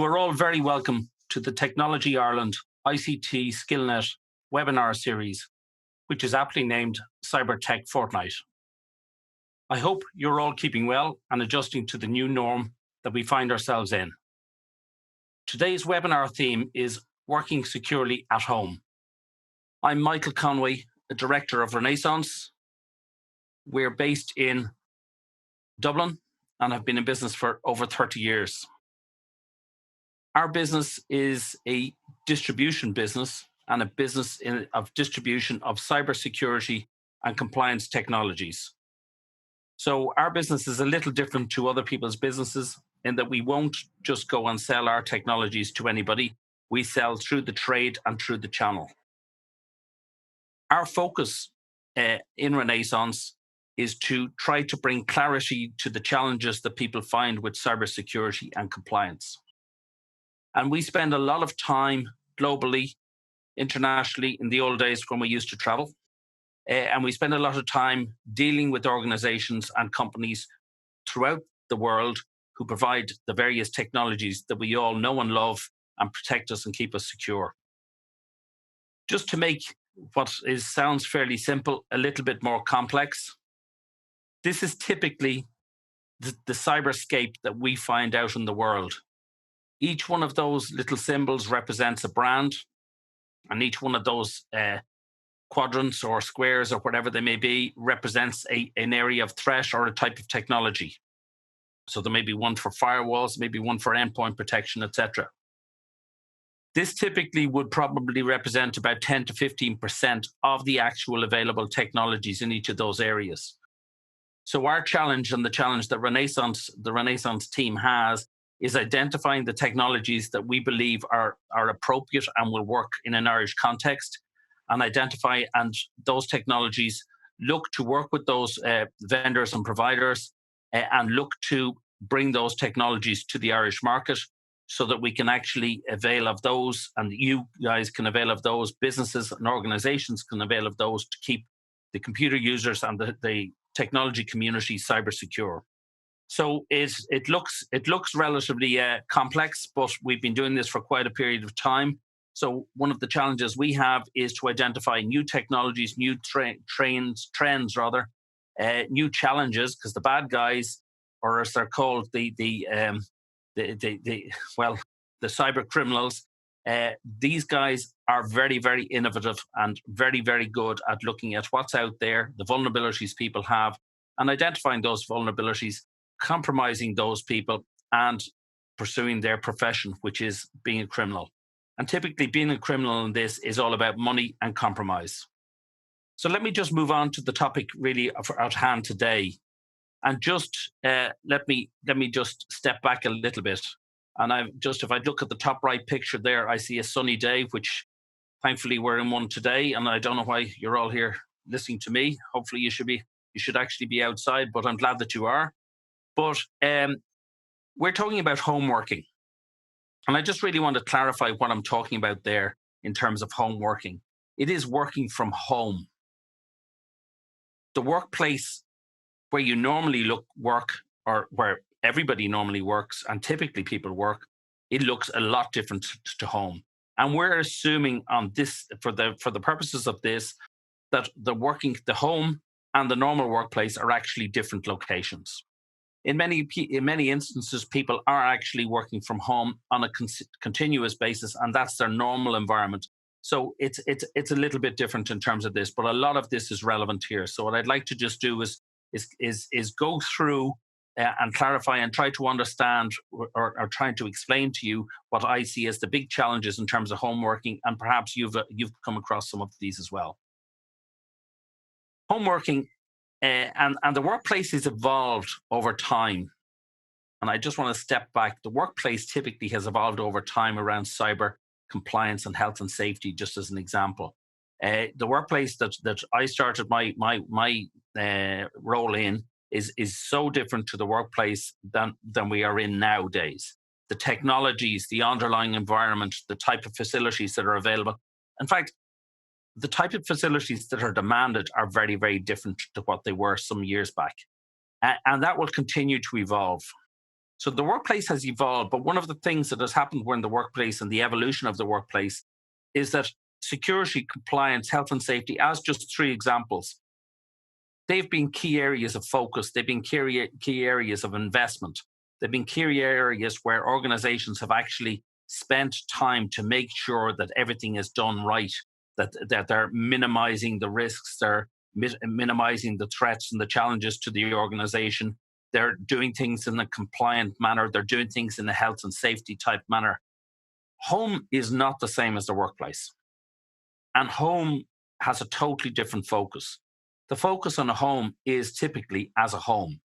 You are all very welcome to the Technology Ireland ICT Skillnet webinar series, which is aptly named Cyber Tech Fortnight. I hope you're all keeping well and adjusting to the new norm that we find ourselves in. Today's webinar theme is Working Securely at Home. I'm Michael Conway, the Director of Renaissance. We're based in Dublin and have been in business for over 30 years. Our business is a distribution business and a business of distribution of cybersecurity and compliance technologies. So our business is a little different to other people's businesses in that we won't just go and sell our technologies to anybody. We sell through the trade and through the channel. Our focus in Renaissance is to try to bring clarity to the challenges that people find with cybersecurity and compliance. And we spend a lot of time globally, internationally, in the old days when we used to travel. And we spend a lot of time dealing with organizations and companies throughout the world who provide the various technologies that we all know and love and protect us and keep us secure. Just to make what sounds fairly simple a little bit more complex, this is typically the cyberscape that we find out in the world. Each one of those little symbols represents a brand, and each one of those quadrants or squares or whatever they may be represents an area of threat or a type of technology. So there may be one for firewalls, maybe one for endpoint protection, etc. This typically would probably represent about 10 to 15% of the actual available technologies in each of those areas. So our challenge and the challenge that the Renaissance team has is identifying the technologies that we believe are appropriate and will work in an Irish context, and identify and those technologies look to work with those vendors and providers and look to bring those technologies to the Irish market so that we can actually avail of those, and you guys can avail of those, businesses and organizations can avail of those to keep the computer users and the technology community cyber secure. So it looks relatively complex, but we've been doing this for quite a period of time. So one of the challenges we have is to identify new technologies, new trends, new challenges, because the bad guys, or as they're called, the cyber criminals, these guys are very, very innovative and very, very good at looking at what's out there, the vulnerabilities people have, and identifying those vulnerabilities, compromising those people, and pursuing their profession, which is being a criminal. And typically being a criminal in this is all about money and compromise. So let me just move on to the topic really at hand today. And just let me just step back a little bit. And if I look at the top right picture there, I see a sunny day, which thankfully we're in one today. And I don't know why you're all here listening to me. Hopefully you should actually be outside, but I'm glad that you are. But we're talking about home working. And I just really want to clarify what I'm talking about there in terms of home working. It is working from home. The workplace where you normally work, or where everybody normally works, and typically people work, it looks a lot different to home. And we're assuming on this, for the purposes of this, that the home and the normal workplace are actually different locations. In many instances, people are actually working from home on a continuous basis, and that's their normal environment. So it's a little bit different in terms of this, but a lot of this is relevant here. So what I'd like to just do is go through and clarify and try to understand or trying to explain to you what I see as the big challenges in terms of home working, and perhaps you've come across some of these as well. Home working. And the workplace has evolved over time. And I just want to step back. The workplace typically has evolved over time around cyber compliance and health and safety, just as an example. The workplace that I started my role in is so different to the workplace than we are in nowadays. The technologies, the underlying environment, the type of facilities that are available. In fact, the type of facilities that are demanded are very, very different to what they were some years back. And that will continue to evolve. So the workplace has evolved, but one of the things that has happened in the workplace and the evolution of the workplace is that security, compliance, health and safety, as just three examples, they've been key areas of focus. They've been key areas of investment. They've been key areas where organizations have actually spent time to make sure that everything is done right, that they're minimizing the risks, they're minimizing the threats and the challenges to the organization. They're doing things in a compliant manner. They're doing things in a health and safety type manner. Home is not the same as the workplace. And home has a totally different focus. The focus on a home is typically as a home.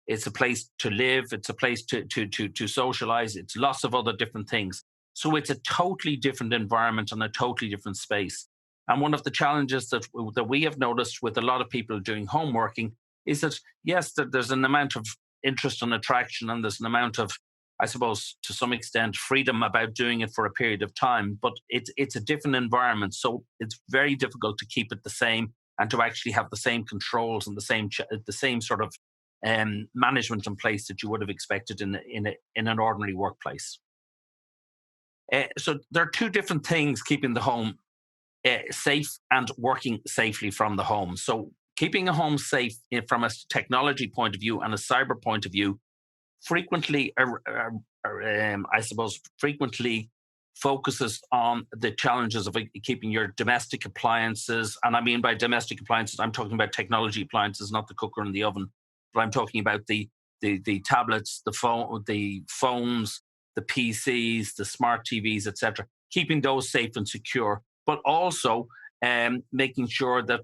It's a place to live. It's a place to socialize. It's lots of other different things. So it's a totally different environment and a totally different space. And one of the challenges that we have noticed with a lot of people doing home working is that, yes, there's an amount of interest and attraction, and there's an amount of, I suppose, to some extent, freedom about doing it for a period of time. But it's a different environment. So it's very difficult to keep it the same and to actually have the same controls and the same sort of management in place that you would have expected in an ordinary workplace. So there are two different things keeping the home safe and working safely from the home. So keeping a home safe from a technology point of view and a cyber point of view frequently, I suppose, frequently focuses on the challenges of keeping your domestic appliances. And I mean by domestic appliances, I'm talking about technology appliances, not the cooker and the oven, but I'm talking about the tablets, the phones, the PCs, the smart TVs, etc. Keeping those safe and secure, but also making sure that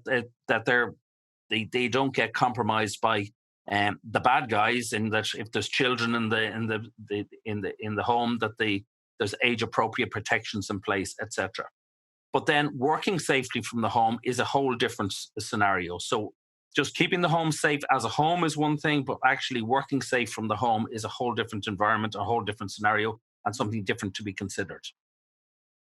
they don't get compromised by the bad guys. In that, if there's children in the home, that there's age appropriate protections in place, etc. But then working safely from the home is a whole different scenario. So just keeping the home safe as a home is one thing, but actually working safe from the home is a whole different environment, a whole different scenario, and something different to be considered.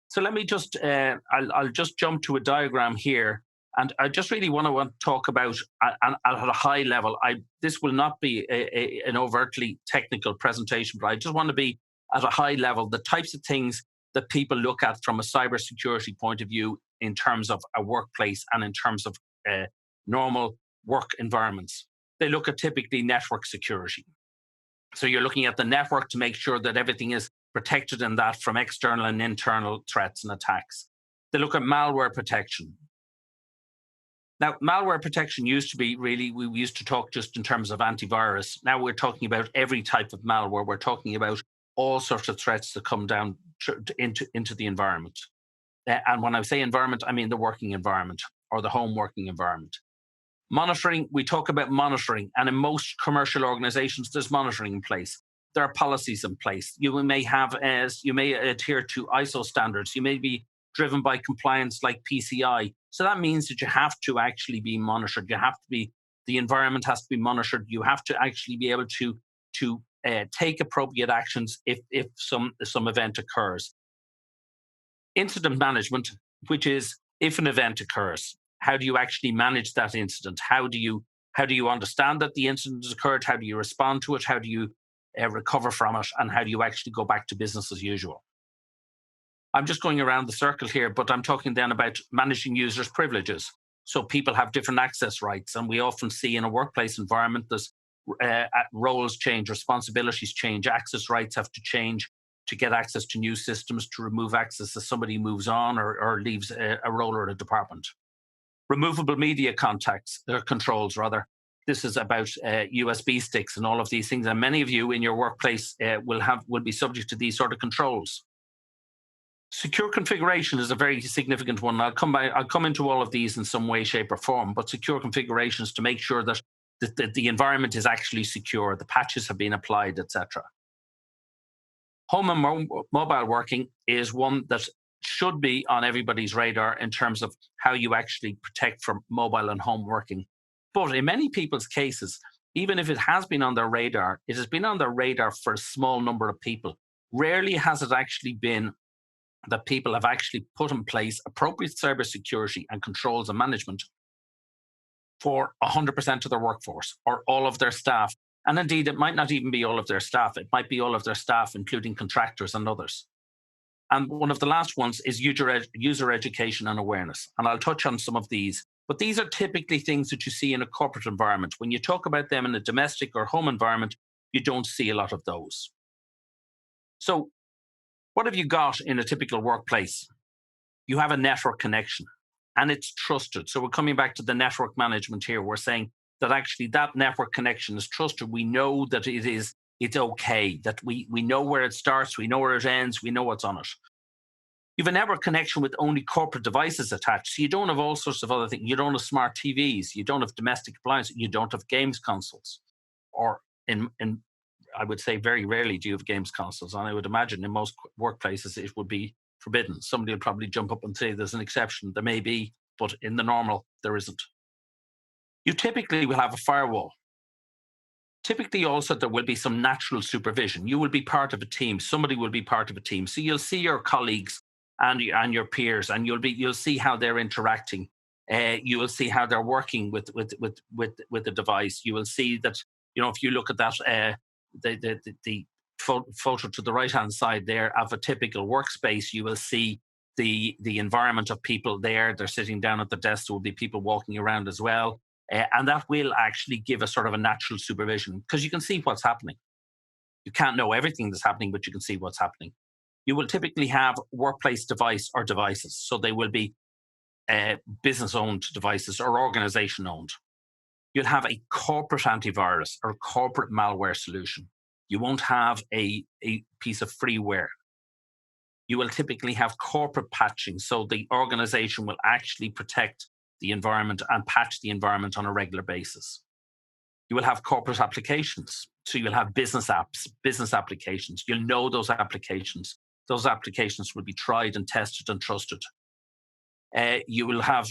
So let me just, I'll just jump to a diagram here. And I just really want to talk about, at a high level, this will not be an overtly technical presentation, but I just want to be at a high level, the types of things that people look at from a cybersecurity point of view in terms of a workplace and in terms of normal work environments. They look at typically network security. So you're looking at the network to make sure that everything is protected in that from external and internal threats and attacks. They look at malware protection. Now, malware protection used to be we used to talk just in terms of antivirus. Now we're talking about every type of malware. We're talking about all sorts of threats that come down into the environment. And when I say environment, I mean the working environment or the home working environment. Monitoring, we talk about monitoring. And in most commercial organizations, there's monitoring in place. There are policies in place. You may adhere to ISO standards. You may be driven by compliance like PCI. So that means that you have to actually be monitored. The environment has to be monitored. You have to actually be able to take appropriate actions if some event occurs. Incident management, which is if an event occurs, how do you actually manage that incident? How do you understand that the incident has occurred? How do you respond to it? How do you recover from it? And how do you actually go back to business as usual? I'm just going around the circle here, but I'm talking then about managing users' privileges. So people have different access rights, and we often see in a workplace environment there's roles change, responsibilities change, access rights have to change to get access to new systems, to remove access as somebody moves on or leaves a role or a department. Removable media controls, rather. This is about USB sticks and all of these things, and many of you in your workplace will be subject to these sort of controls. Secure configuration is a very significant one. I'll come into all of these in some way, shape, or form, but secure configurations to make sure that the environment is actually secure, the patches have been applied, etc. Home and mobile working is one that should be on everybody's radar in terms of how you actually protect from mobile and home working. But in many people's cases, even if it has been on their radar, it has been on their radar for a small number of people. Rarely has it actually been that people have actually put in place appropriate cybersecurity and controls and management for 100% of their workforce or all of their staff And indeed, it might not even be all of their staff. It might be all of their staff, including contractors and others. And one of the last ones is user education and awareness. And I'll touch on some of these. But these are typically things that you see in a corporate environment. When you talk about them in a domestic or home environment, you don't see a lot of those. So, what have you got in a typical workplace? You have a network connection and it's trusted. So, we're coming back to the network management here. We're saying that actually that network connection is trusted. We know that it's okay, that we know where it starts, we know where it ends, we know what's on it. You have a network connection with only corporate devices attached. So you don't have all sorts of other things. You don't have smart TVs, you don't have domestic appliances, you don't have games consoles. Or in I would say very rarely do you have games consoles. And I would imagine in most workplaces it would be forbidden. Somebody will probably jump up and say there's an exception. There may be, but in the normal, there isn't. You typically will have a firewall. Typically, also, there will be some natural supervision. You will be part of a team. Somebody will be part of a team. So you'll see your colleagues and your peers, and you'll see how they're interacting. You will see how they're working with the device. You will see that, if you look at that the photo to the right hand side there of a typical workspace, you will see the environment of people there. They're sitting down at the desk. There will be people walking around as well. And that will actually give a sort of a natural supervision because you can see what's happening. You can't know everything that's happening, but you can see what's happening. You will typically have workplace device or devices. So they will be business-owned devices or organization-owned. You'll have a corporate antivirus or corporate malware solution. You won't have a piece of freeware. You will typically have corporate patching. So the organization will actually protect the environment and patch the environment on a regular basis. You will have corporate applications. So you'll have business apps, business applications. You'll know those applications. Those applications will be tried and tested and trusted. You will have,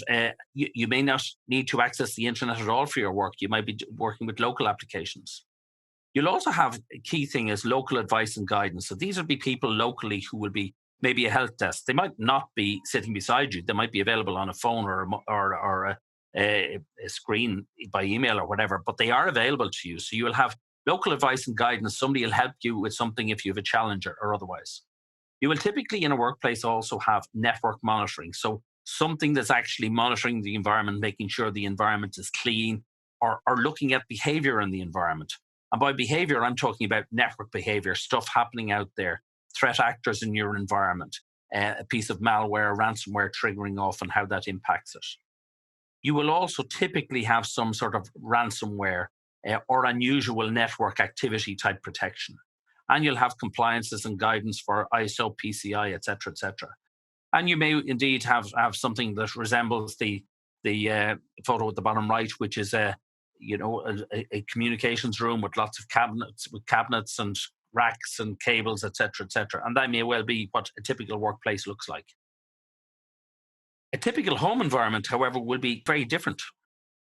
you may not need to access the internet at all for your work. You might be working with local applications. You'll also have a key thing is local advice and guidance. So these will be people locally who will be maybe a help desk. They might not be sitting beside you. They might be available on a phone or a screen by email or whatever, but they are available to you. So you will have local advice and guidance. Somebody will help you with something if you have a challenge or otherwise. You will typically in a workplace also have network monitoring. So something that's actually monitoring the environment, making sure the environment is clean or looking at behavior in the environment. And by behavior, I'm talking about network behavior, stuff happening out there, threat actors in your environment, a piece of malware, ransomware triggering off and how that impacts it. You will also typically have some sort of ransomware or unusual network activity type protection. And you'll have compliances and guidance for ISO, PCI, et cetera, et cetera. And you may indeed have something that resembles the photo at the bottom right, which is a communications room with lots of cabinets and racks and cables, et cetera, et cetera. And that may well be what a typical workplace looks like. A typical home environment, however, will be very different.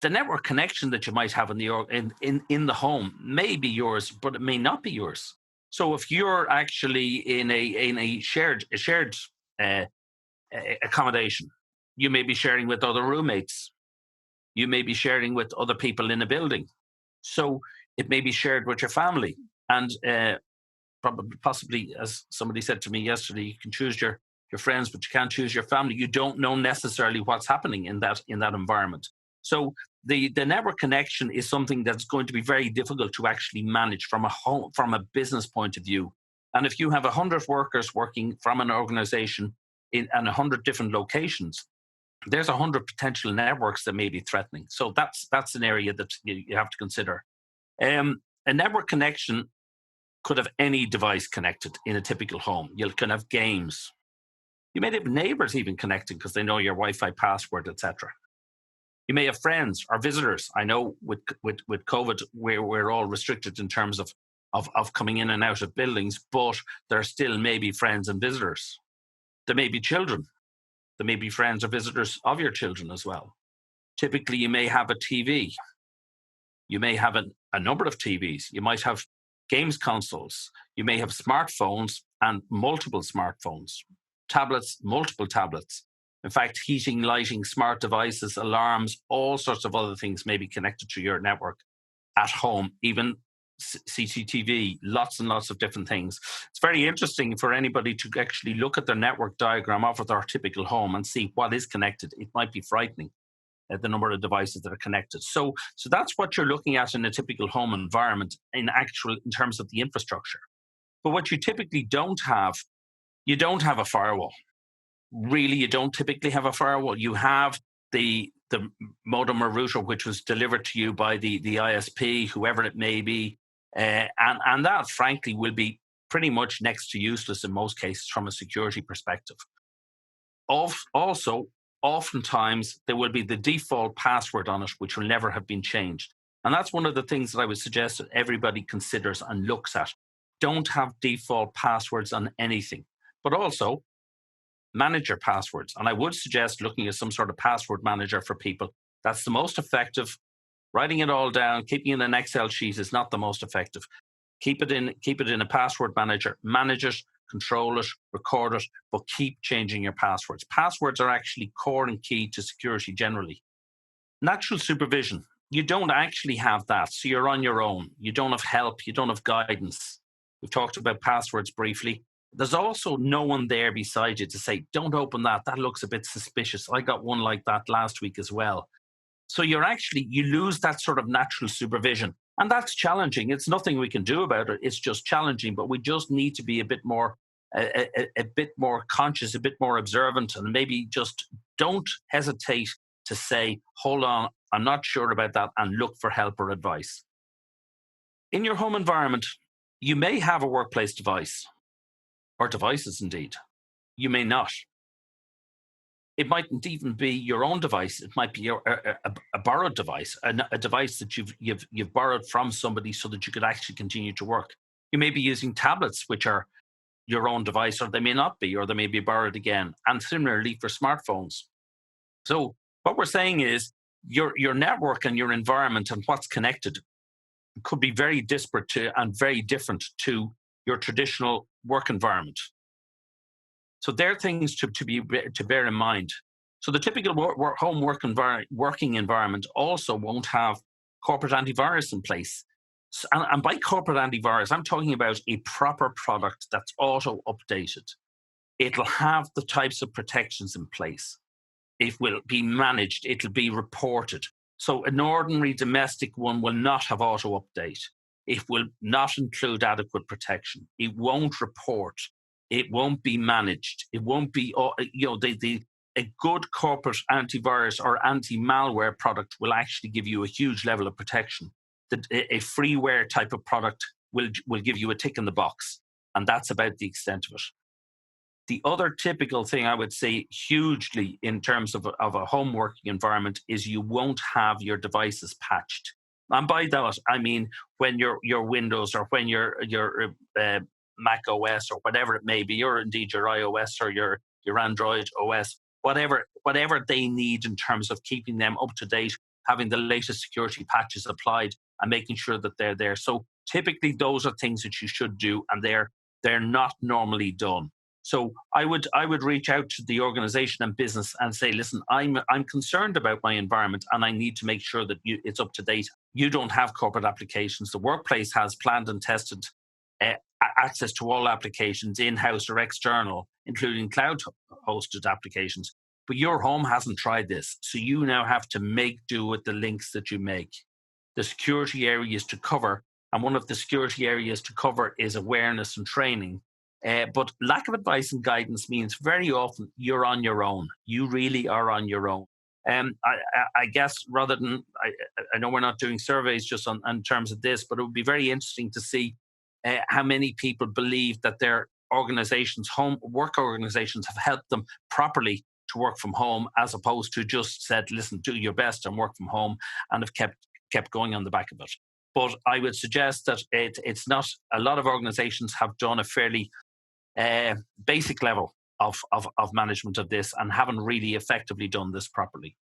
The network connection that you might have in the home may be yours, but it may not be yours. So if you're actually in a shared accommodation, you may be sharing with other roommates. You may be sharing with other people in a building. So it may be shared with your family. And possibly, as somebody said to me yesterday, you can choose your friends, but you can't choose your family. You don't know necessarily what's happening in that environment. So the network connection is something that's going to be very difficult to actually manage from a business point of view. And if you have 100 workers working from an organization in 100 different locations, there's 100 potential networks that may be threatening. So that's an area that you have to consider. A network connection could have any device connected in a typical home. You can have games. You may have neighbors even connected because they know your Wi-Fi password, etc. You may have friends or visitors. I know with COVID, we're all restricted in terms of coming in and out of buildings, but there still may be friends and visitors. There may be children. There may be friends or visitors of your children as well. Typically, you may have a TV. You may have a number of TVs. You might have games consoles. You may have smartphones and multiple smartphones, tablets, multiple tablets. In fact, heating, lighting, smart devices, alarms, all sorts of other things may be connected to your network at home, even CCTV, lots and lots of different things. It's very interesting for anybody to actually look at their network diagram of their typical home and see what is connected. It might be frightening, the number of devices that are connected. So that's what you're looking at in a typical home environment in terms of the infrastructure. But what you typically don't have, you don't have a firewall. Really, you don't typically have a firewall. You have the modem or router, which was delivered to you by the ISP, whoever it may be, and that, frankly, will be pretty much next to useless in most cases from a security perspective. Also, oftentimes there will be the default password on it, which will never have been changed, and that's one of the things that I would suggest that everybody considers and looks at. Don't have default passwords on anything, but also manage your passwords. And I would suggest looking at some sort of password manager for people. That's the most effective. Writing it all down, keeping it in an Excel sheet is not the most effective. Keep it in a password manager. Manage it, control it, record it, but keep changing your passwords. Passwords are actually core and key to security generally. Natural supervision. You don't actually have that, so you're on your own. You don't have help. You don't have guidance. We've talked about passwords briefly. There's also no one there beside you to say, don't open that. That looks a bit suspicious. I got one like that last week as well. So you lose that sort of natural supervision. And that's challenging. It's nothing we can do about it. It's just challenging. But we just need to be a bit more conscious, a bit more observant, and maybe just don't hesitate to say, hold on, I'm not sure about that, and look for help or advice. In your home environment, you may have a workplace device, or devices indeed. You may not. It mightn't even be your own device. It might be a borrowed device, a device that you've borrowed from somebody so that you could actually continue to work. You may be using tablets, which are your own device, or they may not be, or they may be borrowed again. And similarly for smartphones. So what we're saying is your network and your environment and what's connected could be very disparate to and very different to your traditional work environment. So there are things to bear in mind. So the typical working environment also won't have corporate antivirus in place. And by corporate antivirus, I'm talking about a proper product that's auto-updated. It'll have the types of protections in place. It will be managed. It'll be reported. So an ordinary domestic one will not have auto-update. It will not include adequate protection. It won't report. It won't be managed. It won't be, a good corporate antivirus or anti-malware product will actually give you a huge level of protection. A freeware type of product will give you a tick in the box, and that's about the extent of it. The other typical thing I would say hugely in terms of a home working environment is you won't have your devices patched. And by that, I mean when your Windows or when your Mac OS or whatever it may be, or indeed your iOS or your Android OS, whatever they need in terms of keeping them up to date, having the latest security patches applied and making sure that they're there. So typically those are things that you should do, and they're not normally done. So I would reach out to the organization and business and say, listen, I'm concerned about my environment and I need to make sure that it's up to date. You don't have corporate applications. The workplace has planned and tested access to all applications, in-house or external, including cloud-hosted applications. But your home hasn't tried this. So you now have to make do with the links that you make. The security areas to cover, and one of the security areas to cover is awareness and training. But lack of advice and guidance means very often you're on your own. You really are on your own. I guess rather than, I know we're not doing surveys just in terms of this, but it would be very interesting to see how many people believe that their organizations, work organizations, have helped them properly to work from home, as opposed to just said, listen, do your best and work from home, and have kept going on the back of it. But I would suggest that it's not, a lot of organizations have done a fairly basic level of management of this and haven't really effectively done this properly.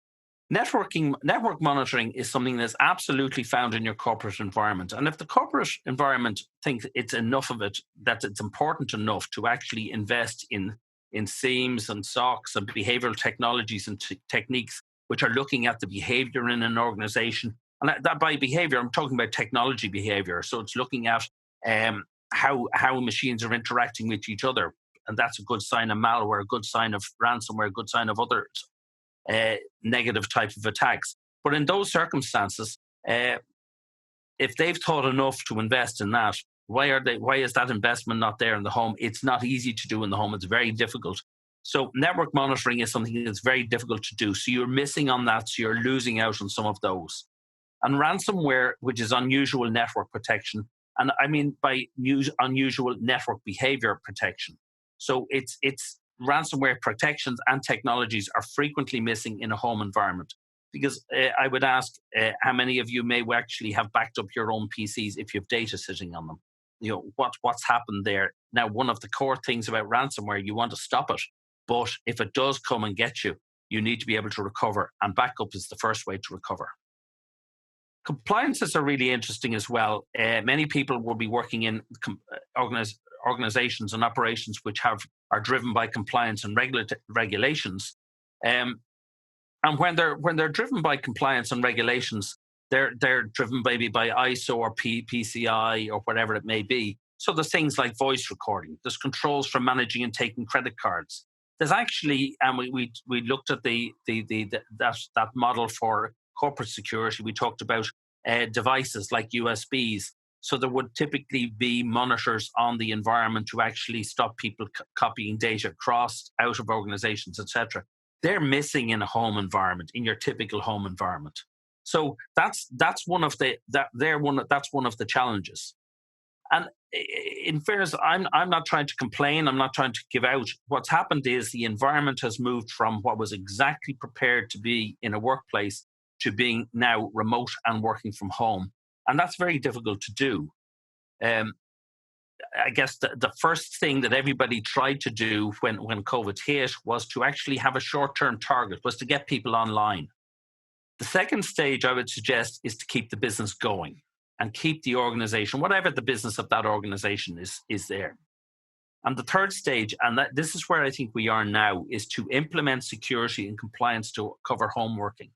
Network monitoring is something that's absolutely found in your corporate environment. And if the corporate environment thinks it's enough of it, that it's important enough to actually invest in SIEMs and SOCs and behavioral technologies and techniques which are looking at the behavior in an organization And that by behavior, I'm talking about technology behavior. So it's looking at how machines are interacting with each other. And that's a good sign of malware, a good sign of ransomware, a good sign of other negative type of attacks. But in those circumstances, if they've thought enough to invest in that, why is that investment not there in the home? It's not easy to do in the home. It's very difficult. So network monitoring is something that's very difficult to do. So you're missing on that. So you're losing out on some of those. And ransomware, which is unusual network protection, and I mean by unusual network behavior protection. So it's ransomware protections and technologies are frequently missing in a home environment. Because I would ask how many of you may actually have backed up your own PCs if you have data sitting on them. You know, what's happened there. Now, one of the core things about ransomware, you want to stop it. But if it does come and get you, you need to be able to recover. And backup is the first way to recover. Compliances are really interesting as well. Many people will be working in organizations and operations which are driven by compliance and regulations. And when they're driven by compliance and regulations, they're driven maybe by ISO or PCI or whatever it may be. So there's things like voice recording. There's controls for managing and taking credit cards. There's actually, and we looked at that model for corporate security. We talked about devices like USBs. So there would typically be monitors on the environment to actually stop people copying data across, out of organizations, etc. They're missing in a home environment, in your typical home environment. So that's one of the challenges. And in fairness, I'm not trying to complain. I'm not trying to give out. What's happened is the environment has moved from what was exactly prepared to be in a workplace to being now remote and working from home. And that's very difficult to do. I guess the first thing that everybody tried to do when COVID hit was to actually have a short-term target, was to get people online. The second stage I would suggest is to keep the business going and keep the organization, whatever the business of that organization is there. And the third stage, and this is where I think we are now, is to implement security and compliance to cover home working.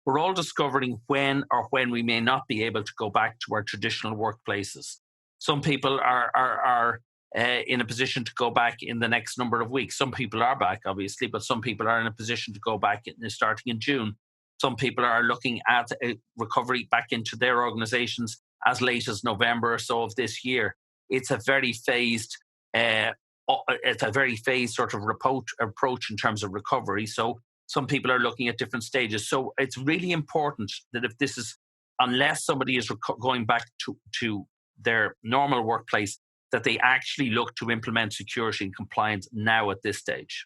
We're all discovering when we may not be able to go back to our traditional workplaces. Some people are in a position to go back in the next number of weeks. Some people are back, obviously, but some people are in a position to go back starting in June. Some people are looking at a recovery back into their organizations as late as November or so of this year. It's a very phased, sort of approach in terms of recovery. So some people are looking at different stages. So it's really important that if this is, unless somebody is going back to their normal workplace, that they actually look to implement security and compliance now at this stage.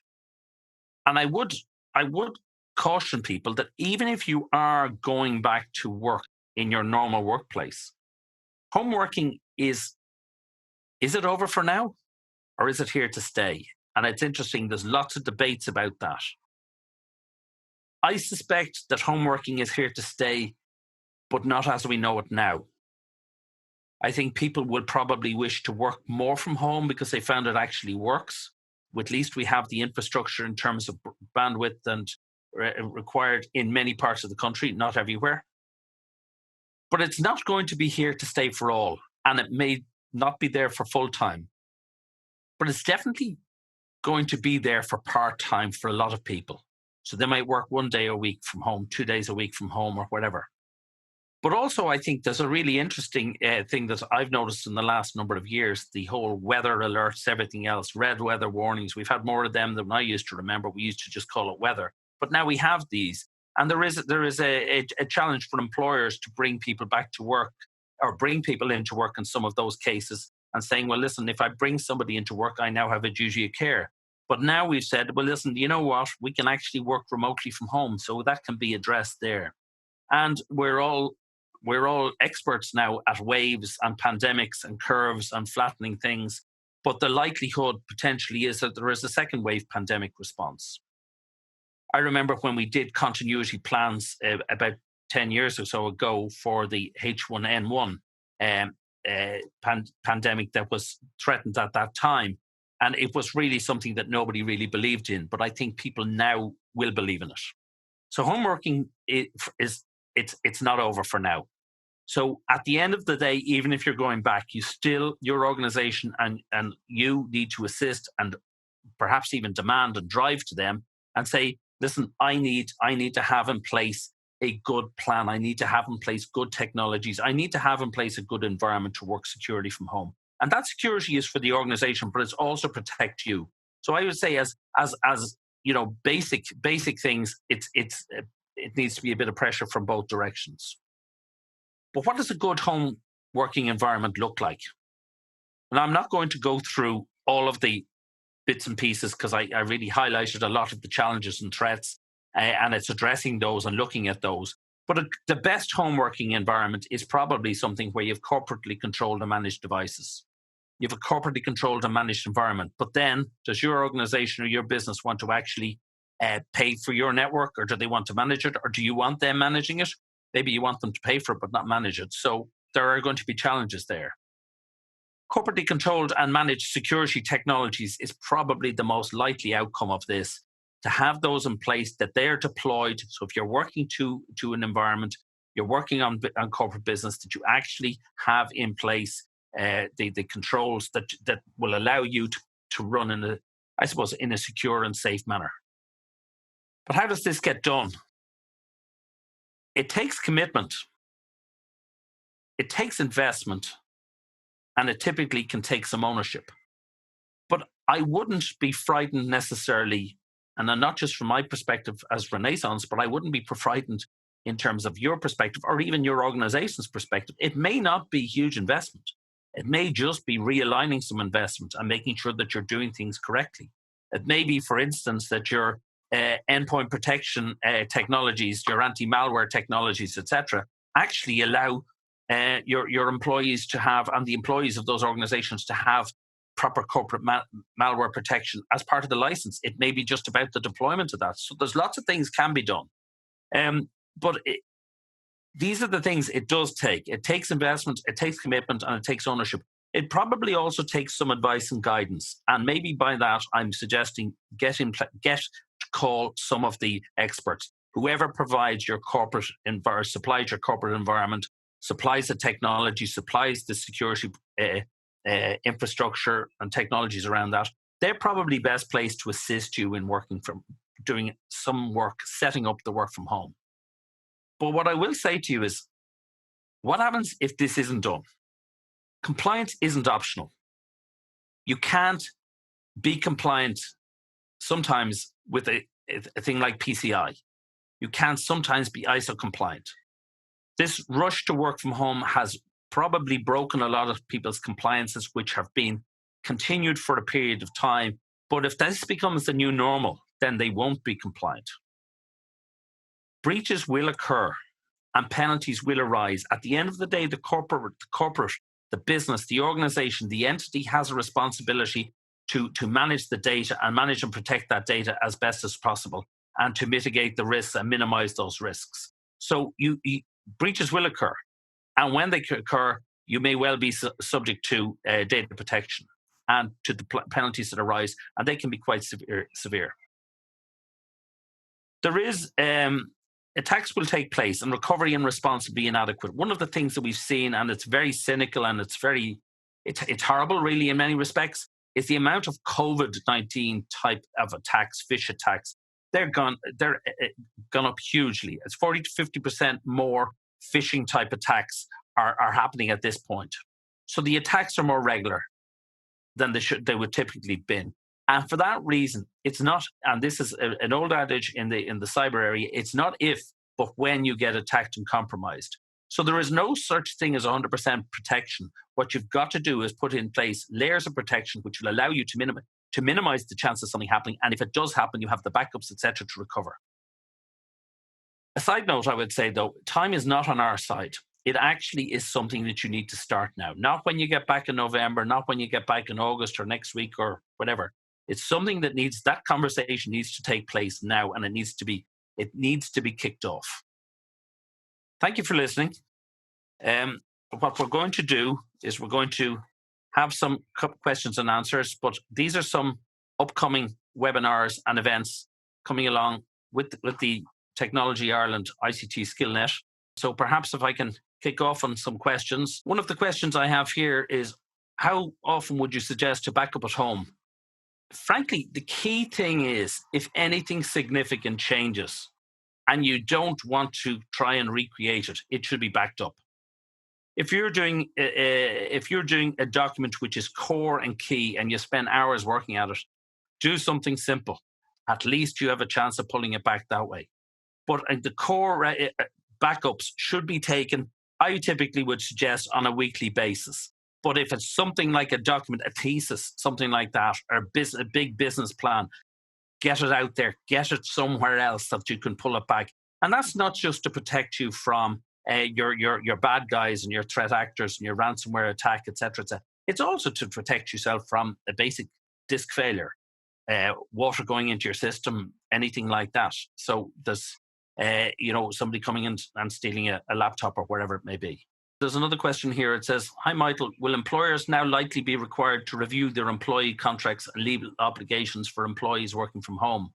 And I would caution people that even if you are going back to work in your normal workplace, home working is it over for now or is it here to stay? And it's interesting, there's lots of debates about that. I suspect that home working is here to stay, but not as we know it now. I think people will probably wish to work more from home because they found it actually works. At least we have the infrastructure in terms of bandwidth and required in many parts of the country, not everywhere. But it's not going to be here to stay for all, and it may not be there for full time. But it's definitely going to be there for part-time for a lot of people. So they might work 1 day a week from home, 2 days a week from home, or whatever. But also, I think there's a really interesting thing that I've noticed in the last number of years, the whole weather alerts, everything else, red weather warnings. We've had more of them than I used to remember. We used to just call it weather. But now we have these. And there is a challenge for employers to bring people back to work or bring people into work in some of those cases and saying, well, listen, if I bring somebody into work, I now have a duty of care. But now we've said, well, listen, you know what? We can actually work remotely from home. So that can be addressed there. And we're all experts now at waves and pandemics and curves and flattening things. But the likelihood potentially is that there is a second wave pandemic response. I remember when we did continuity plans about 10 years or so ago for the H1N1 pandemic that was threatened at that time. And it was really something that nobody really believed in. But I think people now will believe in it. So home working is it's not over for now. So at the end of the day, even if you're going back, your organization and you need to assist and perhaps even demand and drive to them and say, listen, I need to have in place a good plan. I need to have in place good technologies. I need to have in place a good environment to work securely from home. And that security is for the organization, but it's also protect you. So I would say as basic things, it needs to be a bit of pressure from both directions. But what does a good home working environment look like? And I'm not going to go through all of the bits and pieces because I really highlighted a lot of the challenges and threats, and it's addressing those and looking at those. But the best home working environment is probably something where you have corporately controlled and managed devices. You have a corporately controlled and managed environment. But then, does your organization or your business want to actually pay for your network, or do they want to manage it, or do you want them managing it? Maybe you want them to pay for it, but not manage it. So there are going to be challenges there. Corporately controlled and managed security technologies is probably the most likely outcome of this, to have those in place, that they're deployed. So if you're working to an environment, you're working on corporate business, that you actually have in place the controls that will allow you to run in a secure and safe manner. But how does this get done? It takes commitment. It takes investment. And it typically can take some ownership. But I wouldn't be frightened necessarily, and not just from my perspective as Renaissance, but I wouldn't be frightened in terms of your perspective or even your organization's perspective. It may not be huge investment. It may just be realigning some investment and making sure that you're doing things correctly. It may be, for instance, that your endpoint protection technologies, your anti-malware technologies, etc., actually allow your employees to have, and the employees of those organizations to have, proper corporate malware protection as part of the license. It may be just about the deployment of that. So there's lots of things can be done. But these are the things it does take. It takes investment, it takes commitment, and it takes ownership. It probably also takes some advice and guidance. And maybe by that, I'm suggesting get to call some of the experts. Whoever provides your corporate environment, supplies your corporate environment, supplies the technology, supplies the security infrastructure and technologies around that, they're probably best placed to assist you in doing some work, setting up the work from home. But what I will say to you is, what happens if this isn't done? Compliance isn't optional. You can't be compliant sometimes with a thing like PCI. You can't sometimes be ISO compliant. This rush to work from home has probably broken a lot of people's compliances, which have been continued for a period of time. But if this becomes the new normal, then they won't be compliant. Breaches will occur and penalties will arise. At the end of the day, the corporate, the business, the organization, the entity has a responsibility to manage the data and manage and protect that data as best as possible, and to mitigate the risks and minimize those risks. So breaches will occur. And when they occur, you may well be subject to data protection and to the penalties that arise, and they can be quite severe. There is attacks will take place, and recovery and response will be inadequate. One of the things that we've seen, and it's very cynical and it's horrible really in many respects, is the amount of COVID-19 type of attacks, phish attacks. They're gone up hugely. It's 40 to 50% more phishing type attacks are happening at this point. So the attacks are more regular than they would typically been. And for that reason, it's not, and this is an old adage in the cyber area, it's not if, but when you get attacked and compromised. So there is no such thing as 100% protection. What you've got to do is put in place layers of protection which will allow you to minimize the chance of something happening. And if it does happen, you have the backups, etc., to recover. A side note, I would say, though, time is not on our side. It actually is something that you need to start now. Not when you get back in November, not when you get back in August or next week or whatever. It's something that conversation needs to take place now, and it needs to be kicked off. Thank you for listening. What we're going to do is we're going to have some questions and answers, but these are some upcoming webinars and events coming along with the Technology Ireland ICT Skillnet. So perhaps if I can kick off on some questions. One of the questions I have here is, how often would you suggest to back up at home? Frankly, the key thing is, if anything significant changes and you don't want to try and recreate it, it should be backed up. If you're doing a document which is core and key and you spend hours working at it, do something simple. At least you have a chance of pulling it back that way. But the core backups should be taken, I typically would suggest, on a weekly basis. But if it's something like a document, a thesis, something like that, or a big business plan, get it out there, get it somewhere else that you can pull it back. And that's not just to protect you from your bad guys and your threat actors and your ransomware attack, etc., etc. It's also to protect yourself from a basic disk failure, water going into your system, anything like that. So there's somebody coming in and stealing a laptop or wherever it may be. There's another question here. It says, "Hi, Michael. Will employers now likely be required to review their employee contracts and legal obligations for employees working from home?"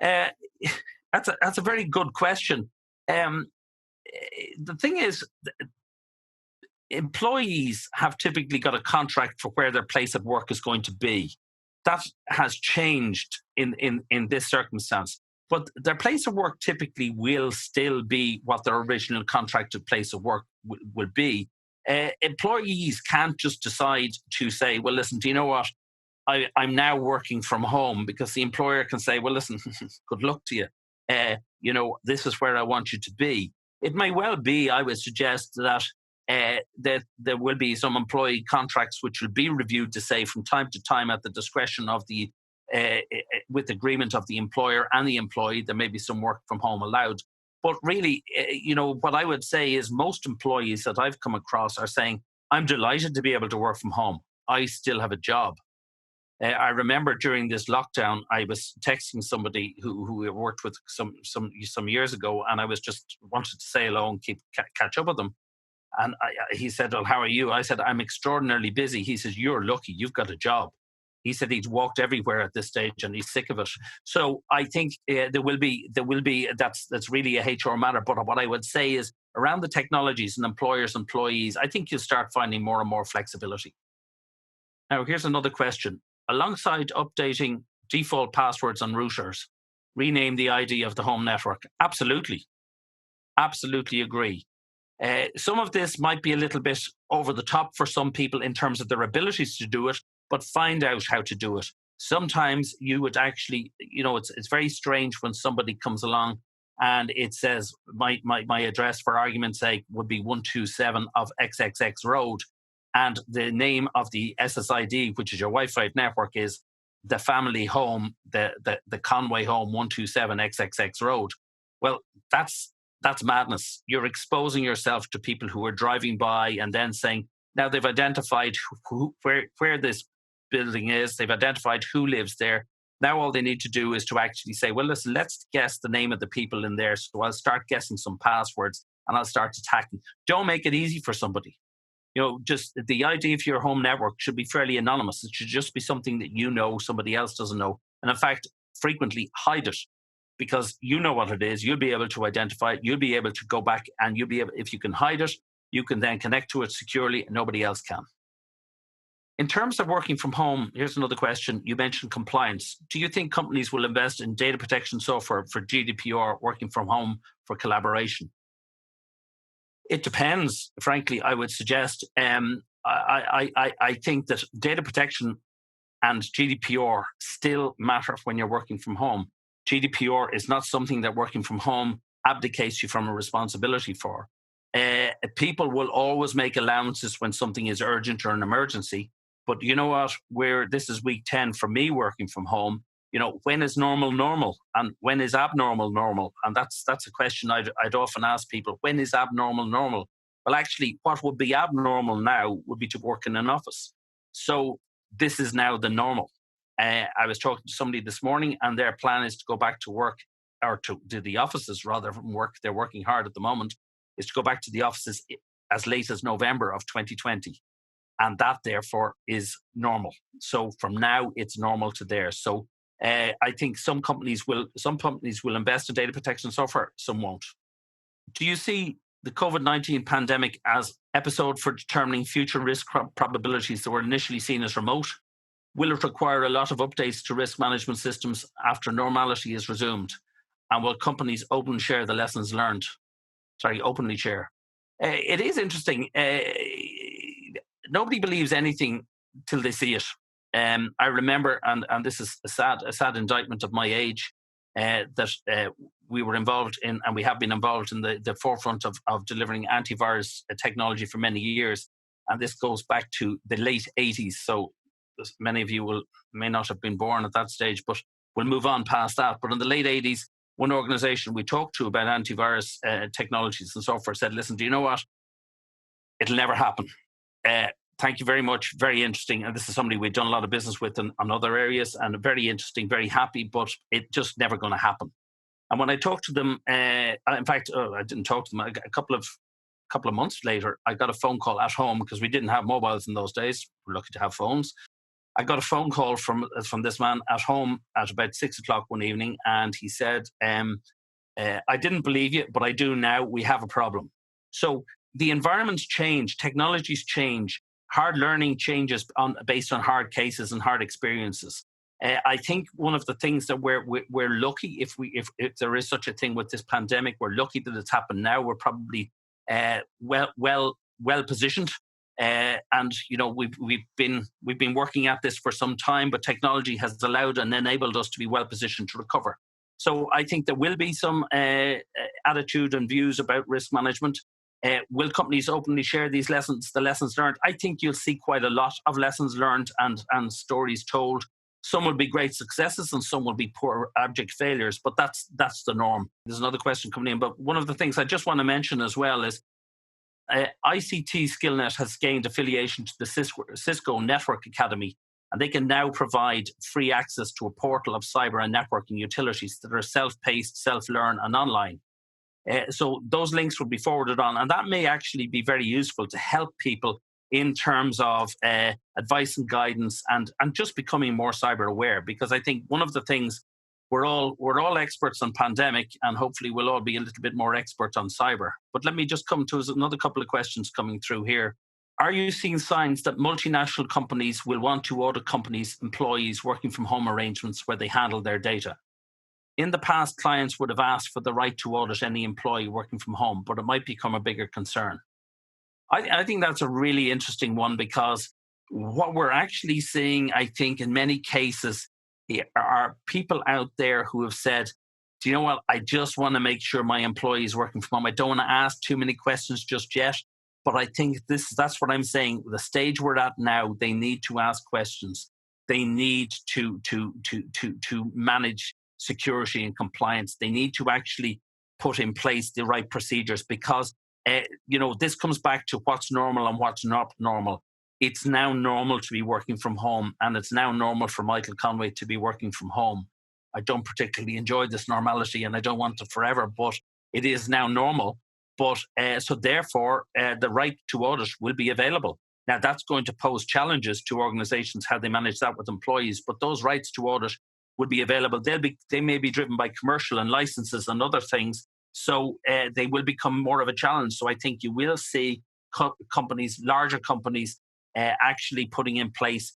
Uh, that's a very good question. The thing is, employees have typically got a contract for where their place of work is going to be. That has changed in this circumstance. But their place of work typically will still be what their original contracted place of work will be. Employees can't just decide to say, well, listen, do you know what? I'm now working from home, because the employer can say, well, listen, good luck to you. This is where I want you to be. It may well be, I would suggest, that there will be some employee contracts which will be reviewed to say from time to time, at the discretion of the with agreement of the employer and the employee, there may be some work from home allowed. But really, what I would say is, most employees that I've come across are saying, I'm delighted to be able to work from home. I still have a job. I remember during this lockdown, I was texting somebody who I worked with some years ago, and I was just wanted to say hello and catch up with them. And he said, well, how are you? I said, I'm extraordinarily busy. He says, you're lucky. You've got a job. He said he's walked everywhere at this stage and he's sick of it. So I think there will be that's really a HR matter. But what I would say is, around the technologies and employers, employees, I think you'll start finding more and more flexibility. Now, here's another question. Alongside updating default passwords on routers, rename the ID of the home network. Absolutely. Absolutely agree. Some of this might be a little bit over the top for some people in terms of their abilities to do it, but find out how to do it. Sometimes you would actually, it's very strange when somebody comes along and it says, my address, for argument's sake, would be 127 of XXX Road, and the name of the SSID, which is your Wi-Fi network, is the family home, the Conway home, 127 XXX Road. Well, that's madness. You're exposing yourself to people who are driving by and then saying, now they've identified where this building is, they've identified who lives there. Now all they need to do is to actually say, well, listen, let's guess the name of the people in there. So I'll start guessing some passwords and I'll start attacking. Don't make it easy for somebody. Just the idea of your home network should be fairly anonymous. It should just be something that somebody else doesn't know. And in fact, frequently hide it, because you know what it is. You'll be able to identify it. You'll be able to go back and you'll be able, if you can hide it, you can then connect to it securely and nobody else can. In terms of working from home, here's another question. You mentioned compliance. Do you think companies will invest in data protection software for GDPR working from home for collaboration? It depends, frankly, I would suggest. I think that data protection and GDPR still matter when you're working from home. GDPR is not something that working from home abdicates you from a responsibility for. People will always make allowances when something is urgent or an emergency. But you know what? This is week 10 for me working from home. When is normal and when is abnormal normal? And that's a question I'd often ask people. When is abnormal normal? Well, actually, what would be abnormal now would be to work in an office. So this is now the normal. I was talking to somebody this morning, and their plan is to go back to work, or to the offices rather from work. They're working hard at the moment, is to go back to the offices as late as November of 2020. And that, therefore, is normal. So from now, it's normal to there. So I think some companies will invest in data protection software, some won't. Do you see the COVID-19 pandemic as episode for determining future risk probabilities that were initially seen as remote? Will it require a lot of updates to risk management systems after normality is resumed? And will companies openly share the lessons learned? Sorry, openly share. It is interesting. Nobody believes anything till they see it. I remember, and this is a sad indictment of my age, that we were involved in, and we have been involved in the forefront of delivering antivirus technology for many years. And this goes back to the late 80s. So many of you may not have been born at that stage, but we'll move on past that. But in the late 80s, one organization we talked to about antivirus technologies and software said, listen, do you know what? It'll never happen. Thank you very much. Very interesting. And this is somebody we've done a lot of business with on other areas, and very interesting, very happy, but it's just never going to happen. And when I talked to them, in fact, I didn't talk to them. A couple of months later, I got a phone call at home because we didn't have mobiles in those days. We're lucky to have phones. I got a phone call from this man at home at about 6:00 one evening, and he said, I didn't believe you, but I do now. We have a problem. So the environments change, technologies change, hard learning changes based on hard cases and hard experiences. I think one of the things that we're lucky, if there is such a thing with this pandemic, we're lucky that it's happened now. We're probably well positioned. And we've been working at this for some time, but technology has allowed and enabled us to be well positioned to recover. So I think there will be some attitude and views about risk management. Will companies openly share the lessons learned? I think you'll see quite a lot of lessons learned and stories told. Some will be great successes and some will be poor, abject failures, but that's the norm. There's another question coming in, but one of the things I just want to mention as well is ICT Skillnet has gained affiliation to the Cisco Network Academy, and they can now provide free access to a portal of cyber and networking utilities that are self-paced, self-learn, and online. So those links will be forwarded on, and that may actually be very useful to help people in terms of advice and guidance and just becoming more cyber aware. Because I think one of the things, we're all experts on pandemic, and hopefully we'll all be a little bit more expert on cyber. But let me just come to another couple of questions coming through here. Are you seeing signs that multinational companies will want to audit companies' employees working from home arrangements where they handle their data? In the past, clients would have asked for the right to audit any employee working from home, but it might become a bigger concern. I think that's a really interesting one, because what we're actually seeing, I think, in many cases, there are people out there who have said, do you know what? I just want to make sure my employee is working from home. I don't want to ask too many questions just yet. But I think that's what I'm saying. The stage we're at now, they need to ask questions. They need to manage security and compliance. They need to actually put in place the right procedures, because this comes back to what's normal and what's not normal. It's now normal to be working from home, and it's now normal for Michael Conway to be working from home. I don't particularly enjoy this normality, and I don't want it forever, but it is now normal. But so therefore, the right to audit will be available. Now, that's going to pose challenges to organizations, how they manage that with employees, but those rights to audit will be available. They may be driven by commercial and licenses and other things, so they will become more of a challenge. So I think you will see companies, larger companies, actually putting in place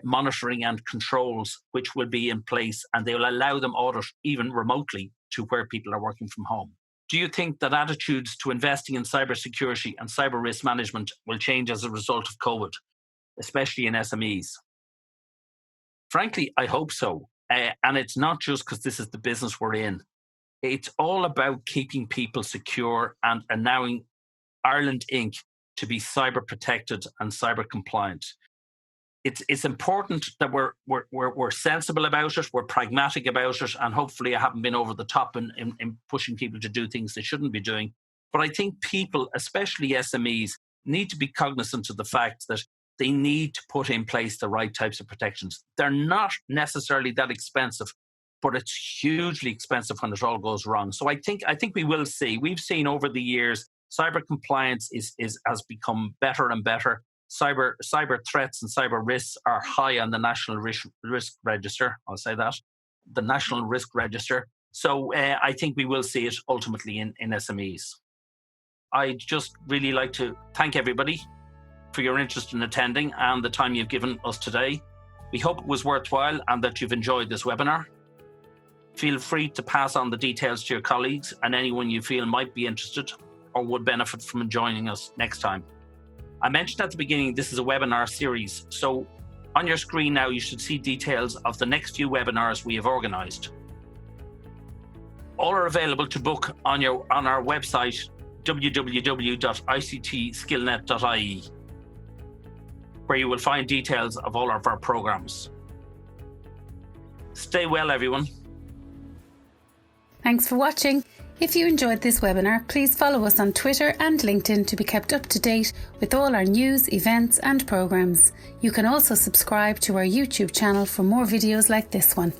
monitoring and controls, which will be in place, and they will allow them audit even remotely to where people are working from home. Do you think that attitudes to investing in cybersecurity and cyber risk management will change as a result of COVID, especially in SMEs? Frankly, I hope so. And it's not just because this is the business we're in. It's all about keeping people secure and allowing Ireland Inc. to be cyber protected and cyber compliant. It's important that we're sensible about it, we're pragmatic about it, and hopefully I haven't been over the top in pushing people to do things they shouldn't be doing. But I think people, especially SMEs, need to be cognizant of the fact that they need to put in place the right types of protections. They're not necessarily that expensive, but it's hugely expensive when it all goes wrong. So I think we will see. We've seen over the years, cyber compliance has become better and better. Cyber threats and cyber risks are high on the National Risk Register. I'll say that, the National Risk Register. So I think we will see it ultimately in SMEs. I'd just really like to thank everybody for your interest in attending and the time you've given us today. We hope it was worthwhile and that you've enjoyed this webinar. Feel free to pass on the details to your colleagues and anyone you feel might be interested or would benefit from joining us next time. I mentioned at the beginning this is a webinar series, so on your screen now you should see details of the next few webinars we have organised. All are available to book on our website www.ictskillnet.ie, where you will find details of all of our programmes. Stay well, everyone. Thanks for watching. If you enjoyed this webinar, please follow us on Twitter and LinkedIn to be kept up to date with all our news, events and programmes. You can also subscribe to our YouTube channel for more videos like this one.